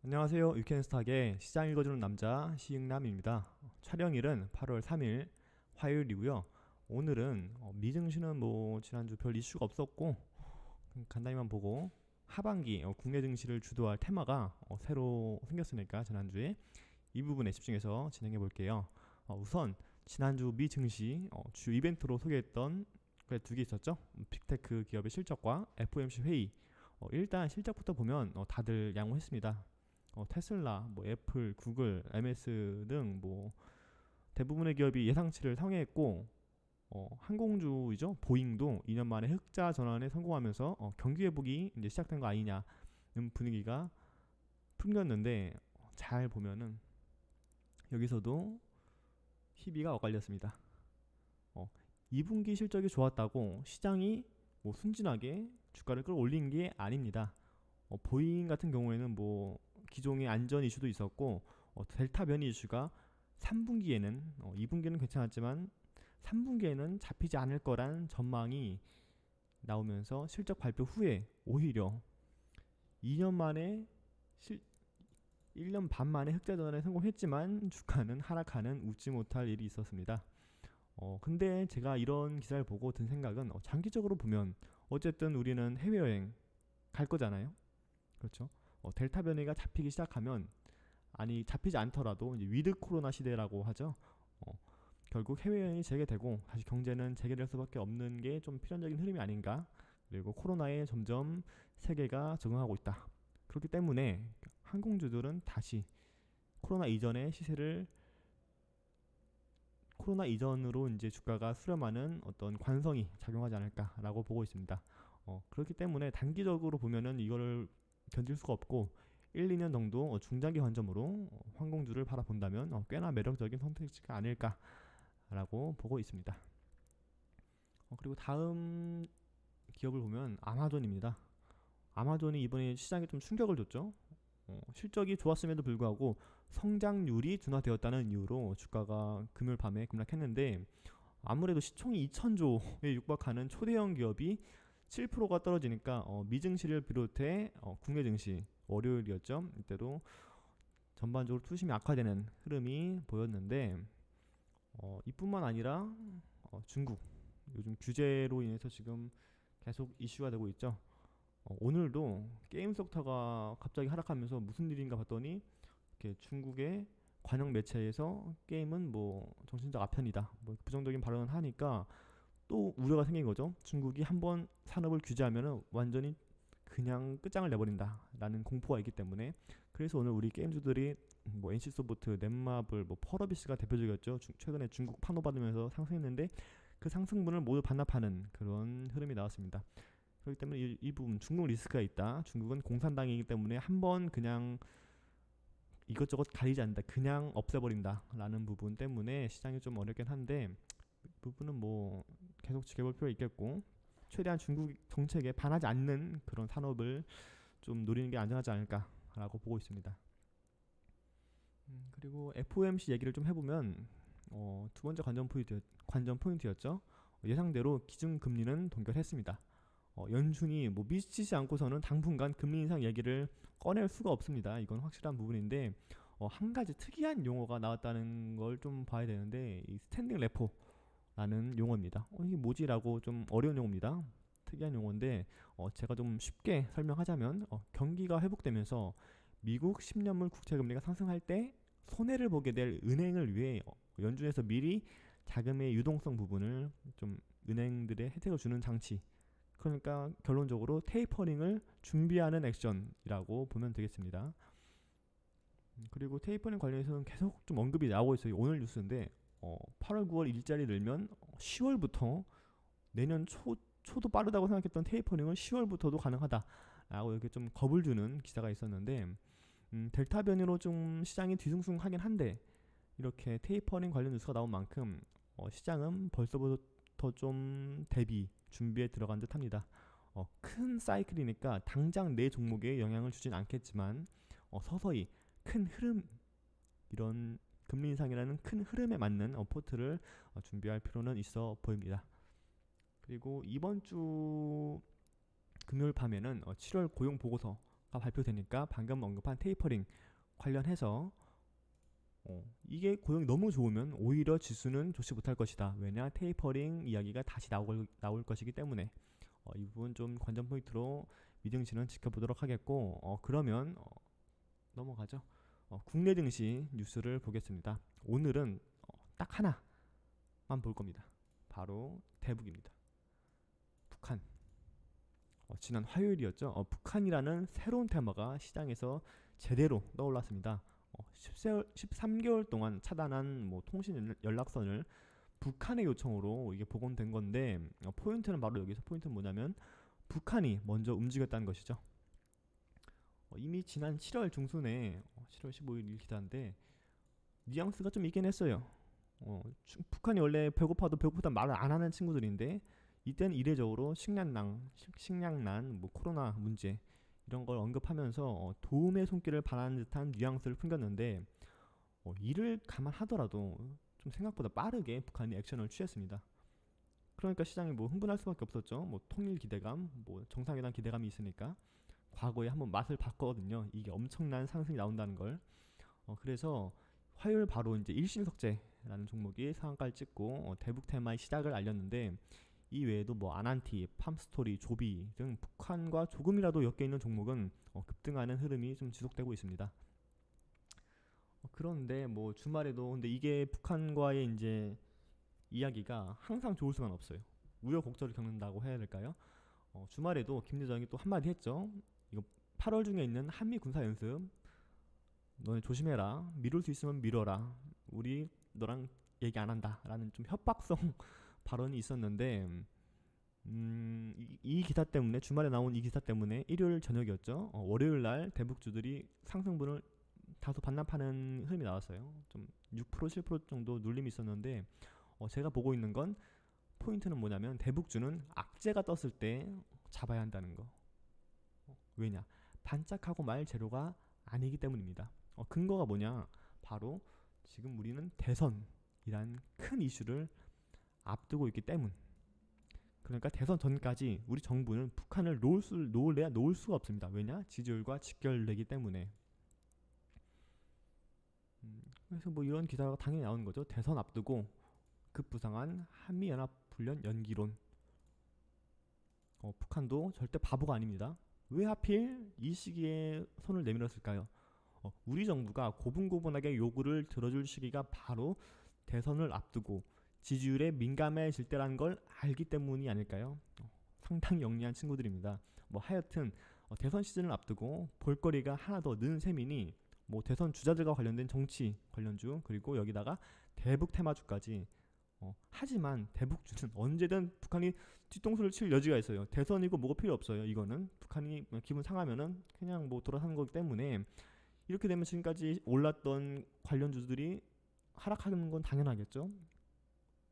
안녕하세요. 유캔스탁의 시장 읽어주는 남자 시익남입니다. 촬영일은 8월 3일 화요일이고요. 오늘은 미증시는 지난주 별 이슈가 없었고 간단히만 보고 하반기 국내 증시를 주도할 테마가 새로 생겼으니까 지난주에 이 부분에 집중해서 진행해 볼게요. 우선 지난주 미 증시 주 이벤트로 소개했던 두 개 있었죠. 빅테크 기업의 실적과 FOMC 회의. 일단 실적부터 보면 다들 양호했습니다. 테슬라, 애플, 구글, MS 등 대부분의 기업이 예상치를 상회했고, 항공주이죠 보잉도 2년 만에 흑자 전환에 성공하면서 경기 회복이 이제 시작된 거 아니냐는 분위기가 풍겼는데, 잘 보면은 여기서도 희비가 엇갈렸습니다. 어, 2분기 실적이 좋았다고 시장이 순진하게 주가를 끌어올린 게 아닙니다. 보잉 같은 경우에는 기종의 안전 이슈도 있었고, 델타 변이 이슈가 3분기에는 2분기는 괜찮았지만 3분기에는 잡히지 않을 거란 전망이 나오면서 실적 발표 후에 오히려 2년 만에 1년 반 만에 흑자 전환에 성공했지만 주가는 하락하는 웃지 못할 일이 있었습니다. 근데 제가 이런 기사를 보고 든 생각은 장기적으로 보면 어쨌든 우리는 해외여행 갈 거잖아요. 그렇죠. 델타 변이가 잡히기 시작하면, 아니 잡히지 않더라도 이제 위드 코로나 시대라고 하죠. 어, 결국 해외여행이 재개되고 다시 경제는 재개될 수밖에 없는 게 좀 필연적인 흐름이 아닌가. 그리고 코로나에 점점 세계가 적응하고 있다. 그렇기 때문에 항공주들은 다시 코로나 이전의 시세를, 코로나 이전으로 이제 주가가 수렴하는 어떤 관성이 작용하지 않을까라고 보고 있습니다. 그렇기 때문에 단기적으로 보면은 이거를 견딜 수가 없고 1, 2년 정도 중장기 관점으로 항공주를 바라본다면 꽤나 매력적인 선택지가 아닐까라고 보고 있습니다. 그리고 다음 기업을 보면 아마존입니다. 아마존이 이번에 시장에 좀 충격을 줬죠. 실적이 좋았음에도 불구하고 성장률이 둔화되었다는 이유로 주가가 금요일 밤에 급락했는데, 아무래도 시총이 2천조에 육박하는 초대형 기업이 7%가 떨어지니까 미증시를 비롯해 국내 증시 월요일이었죠. 이때도 전반적으로 투심이 악화되는 흐름이 보였는데, 이뿐만 아니라 중국 요즘 규제로 인해서 지금 계속 이슈가 되고 있죠. 오늘도 게임 속터가 갑자기 하락하면서 무슨 일인가 봤더니 이렇게 중국의 관영 매체에서 게임은 정신적 아편이다 부정적인 발언을 하니까 또 우려가 생긴 거죠. 중국이 한번 산업을 규제하면 완전히 그냥 끝장을 내버린다라는 공포가 있기 때문에. 그래서 오늘 우리 게임주들이 NC소프트, 넷마블, 펄어비스가 대표적이었죠. 최근에 중국 판호 받으면서 상승했는데 그 상승분을 모두 반납하는 그런 흐름이 나왔습니다. 그렇기 때문에 이 부분 중국 리스크가 있다. 중국은 공산당이기 때문에 한번 그냥 이것저것 가리지 않는다, 그냥 없애버린다라는 부분 때문에 시장이 좀 어렵긴 한데, 이 부분은 계속 지켜볼 필요 있겠고, 최대한 중국 정책에 반하지 않는 그런 산업을 좀 노리는 게 안전하지 않을까라고 보고 있습니다. 그리고 FOMC 얘기를 좀 해보면 두 번째 관전 포인트였죠. 예상대로 기준금리는 동결했습니다. 연준이 미치지 않고서는 당분간 금리 인상 얘기를 꺼낼 수가 없습니다. 이건 확실한 부분인데, 한 가지 특이한 용어가 나왔다는 걸 좀 봐야 되는데, 이 스탠딩 레포라는 용어입니다. 이게 뭐지라고 좀 어려운 용어입니다. 특이한 용어인데, 제가 좀 쉽게 설명하자면 경기가 회복되면서 미국 10년물 국채금리가 상승할 때 손해를 보게 될 은행을 위해 연준에서 미리 자금의 유동성 부분을 좀 은행들의 혜택을 주는 장치, 그러니까 결론적으로 테이퍼링을 준비하는 액션이라고 보면 되겠습니다. 그리고 테이퍼링 관련해서는 계속 좀 언급이 나오고 있어요. 오늘 뉴스인데 8월 9월 일자리 늘면 10월부터, 내년 초도 빠르다고 생각했던 테이퍼링을 10월부터도 가능하다라고 이렇게 좀 겁을 주는 기사가 있었는데, 델타 변이로 좀 시장이 뒤숭숭하긴 한데 이렇게 테이퍼링 관련 뉴스가 나온 만큼 시장은 벌써부터 좀 대비 준비에 들어간 듯 합니다. 큰 사이클이니까 당장 내 종목에 영향을 주진 않겠지만 서서히 큰 흐름, 이런 금리 인상이라는 큰 흐름에 맞는 포트를 준비할 필요는 있어 보입니다. 그리고 이번 주 금요일 밤에는 7월 고용 보고서가 발표되니까 방금 언급한 테이퍼링 관련해서 이게 고용이 너무 좋으면 오히려 지수는 좋지 못할 것이다. 왜냐, 테이퍼링 이야기가 다시 나올 것이기 때문에 이 부분 좀 관전 포인트로 미증시는 지켜보도록 하겠고, 그러면 넘어가죠. 국내 증시 뉴스를 보겠습니다. 오늘은 딱 하나만 볼 겁니다. 바로 대북입니다. 북한. 지난 화요일이었죠. 북한이라는 새로운 테마가 시장에서 제대로 떠올랐습니다. 13개월 동안 차단한 통신 연락선을 북한의 요청으로 이게 복원된 건데, 포인트는 바로 여기서 포인트는 뭐냐면 북한이 먼저 움직였다는 것이죠. 이미 지난 7월 중순에 7월 15일 기사인데 뉘앙스가 좀 있긴 했어요. 북한이 원래 배고프다 말을 안 하는 친구들인데 이때는 이례적으로 식량난, 코로나 문제 이런 걸 언급하면서 도움의 손길을 바라는 듯한 뉘앙스를 풍겼는데, 이를 감안하더라도 좀 생각보다 빠르게 북한이 액션을 취했습니다. 그러니까 시장이 흥분할 수밖에 없었죠. 통일 기대감, 정상회담 기대감이 있으니까 과거에 한번 맛을 봤거든요. 이게 엄청난 상승이 나온다는 걸. 그래서 화요일 바로 이제 일신석재라는 종목이 상한가를 찍고 대북 테마의 시작을 알렸는데, 이 외에도 아난티, 팜스토리, 조비 등 북한과 조금이라도 엮여 있는 종목은 급등하는 흐름이 좀 지속되고 있습니다. 그런데 주말에도 근데 이게 북한과의 이제 이야기가 항상 좋을 수는 없어요. 우여곡절을 겪는다고 해야 될까요? 주말에도 김대정이 또 한마디 했죠. 이거 8월 중에 있는 한미 군사 연습 너네 조심해라. 미룰 수 있으면 미뤄라. 우리 너랑 얘기 안 한다. 라는 좀 협박성 발언이 있었는데, 이 기사 때문에, 주말에 나온 이 기사 때문에 일요일 저녁이었죠. 월요일 날 대북주들이 상승분을 다소 반납하는 흐름이 나왔어요. 좀 6% 7% 정도 눌림이 있었는데, 제가 보고 있는 건 포인트는 뭐냐면 대북주는 악재가 떴을 때 잡아야 한다는 거. 왜냐? 반짝하고 말 재료가 아니기 때문입니다. 근거가 뭐냐? 바로 지금 우리는 대선이란 큰 이슈를 앞두고 있기 때문. 그러니까 대선 전까지 우리 정부는 북한을 놓을 수가 없습니다. 왜냐? 지지율과 직결되기 때문에. 그래서 이런 기사가 당연히 나오는 거죠. 대선 앞두고 급부상한 한미연합훈련 연기론. 북한도 절대 바보가 아닙니다. 왜 하필 이 시기에 손을 내밀었을까요? 우리 정부가 고분고분하게 요구를 들어줄 시기가 바로 대선을 앞두고 지지율에 민감해질 때라는 걸 알기 때문이 아닐까요? 상당히 영리한 친구들입니다. 하여튼 대선 시즌을 앞두고 볼거리가 하나 더 는 셈이니 대선 주자들과 관련된 정치 관련주, 그리고 여기다가 대북 테마주까지. 하지만 대북주는 언제든 북한이 뒤통수를 칠 여지가 있어요. 대선이고 뭐가 필요 없어요. 이거는 북한이 기분 상하면은 그냥 돌아서는 거기 때문에, 이렇게 되면 지금까지 올랐던 관련주들이 하락하는 건 당연하겠죠.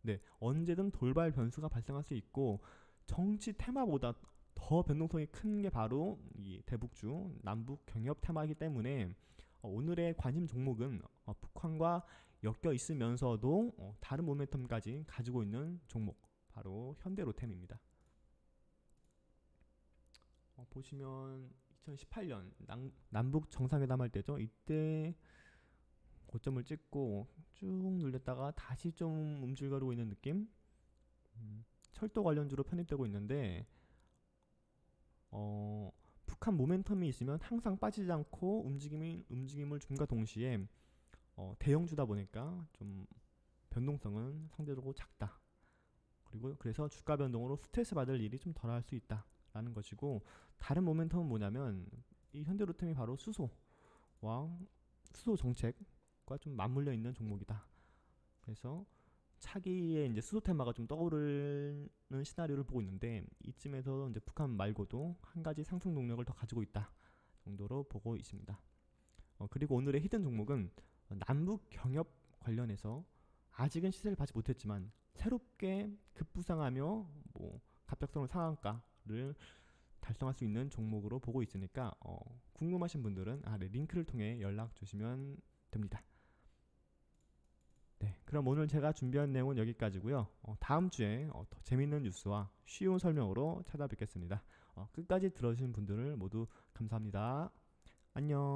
네, 언제든 돌발 변수가 발생할 수 있고, 정치 테마보다 더 변동성이 큰 게 바로 이 대북주, 남북 경협 테마이기 때문에 오늘의 관심 종목은 북한과 엮여 있으면서도 다른 모멘텀까지 가지고 있는 종목, 바로 현대로템입니다. 보시면 2018년 남북 정상회담 할 때죠. 이때 고점을 찍고 쭉 눌렸다가 다시 좀 움찔거리고 있는 느낌. 철도 관련주로 편입되고 있는데, 북한 모멘텀이 있으면 항상 빠지지 않고 움직임을 줌과 동시에 대형주다 보니까 좀 변동성은 상대적으로 작다. 그리고 그래서 주가 변동으로 스트레스 받을 일이 좀 덜할 수 있다라는 것이고, 다른 모멘텀은 뭐냐면 이 현대로템이 바로 수소 정책과 좀 맞물려 있는 종목이다. 그래서 차기에 이제 수소 테마가 좀 떠오르는 시나리오를 보고 있는데, 이쯤에서 이제 북한 말고도 한 가지 상승 동력을 더 가지고 있다 정도로 보고 있습니다. 그리고 오늘의 히든 종목은 남북 경협 관련해서 아직은 시세를 받지 못했지만 새롭게 급부상하며 갑작스러운 상한가를 달성할 수 있는 종목으로 보고 있으니까 궁금하신 분들은 링크를 통해 연락 주시면 됩니다. 네, 그럼 오늘 제가 준비한 내용은 여기까지고요. 다음 주에 더 재밌는 뉴스와 쉬운 설명으로 찾아뵙겠습니다. 끝까지 들어주신 분들을 모두 감사합니다. 안녕.